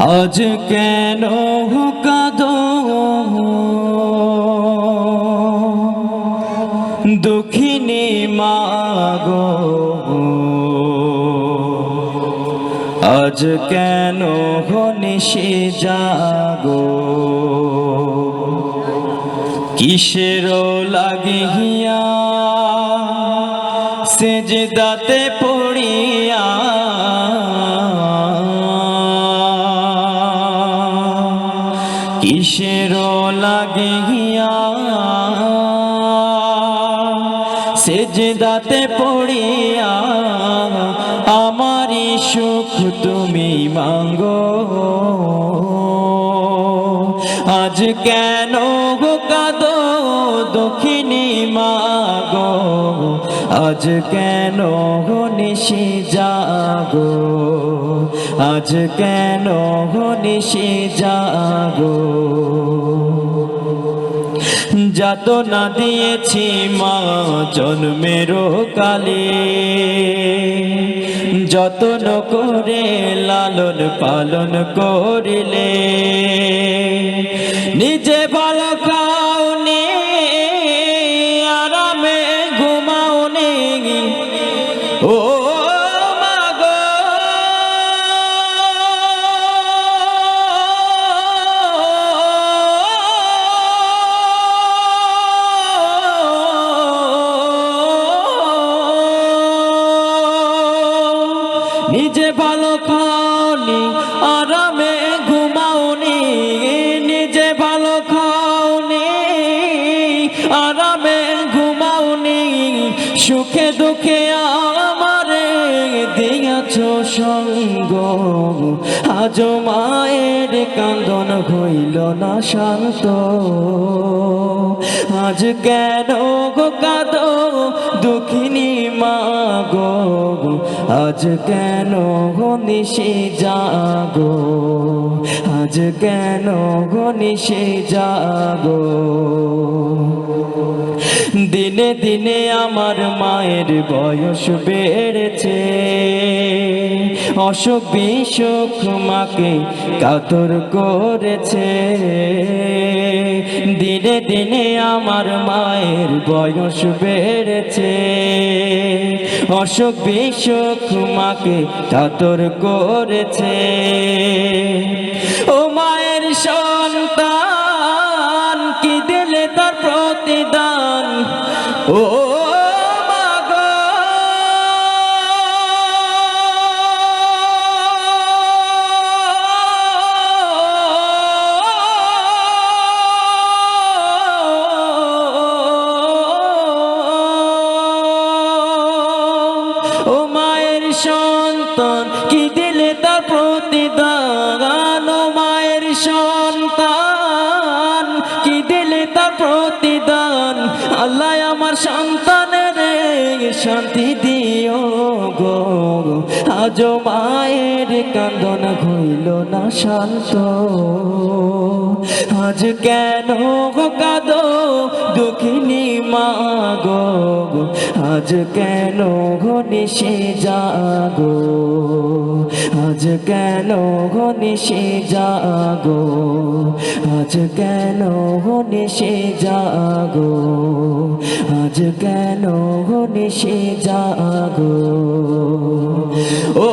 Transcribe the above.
আজ কেন কাঁদো দুঃখিনী মাগো, আজ কেন নিশি জাগো, কিসের লাগিয়া সেজদাতে পড়িয়া কিসের লাগিয়া সেজদাতে পড়িয়া আমারি সুখ তুমি মাঙ্গো। আজ কেন কাঁদো দুঃখিনী মাগো, আজ কেন নিশি জাগো, আজ কেন নিশি জাগো। যাতনা দিয়েছি মা জন্মের কালে, যতন করে লালন পালন করিলে, নিজে ভালো খাওনি আরামে ঘুমাওনি ও মাগো। নিজে ভালো খাওনি আরামে ঘুমাওনি, নিজে ভালো খাওনি আরামে ঘুমাওনি, সুখে দুঃখে আমারে দিয়াছ সঙ্গ। আজ মায়ের কান্দন হইল না শান্ত, আজ কেন কাঁদো দুঃখিনী মাগো, আজ কেন নিশি জাগো, আজ কেন নিশি জাগো। দিনে দিনে আমার মায়ের বয়স বেড়েছে, অসুখ বিসুখ মাকে কাতর করেছে। দিনে দিনে আমার মায়ের বয়স বেড়েছে, অসুখ বিসুখ মাকে কাতর করেছে। ও মায়ের সন্তান কি দিলে তার প্রতিদান, ও মাগো। ও মায়ের সন্তান কি দিলে তার প্রতিদান, ও মায়ের সন্তান কি দিলে তার প্রতিদান। আল্লাহ আমার সন্তানের শান্তি দিও গো, আজ মায়ের কান্দন হইল না শান্ত। আজ কেন কাঁদো দুঃখিনী মাগো, আজ কেন নিশি জাগো, আজ কেন নিশি জাগো, আজ কেন নিশি জাগো, আজ কেন নিশি জাগো। ও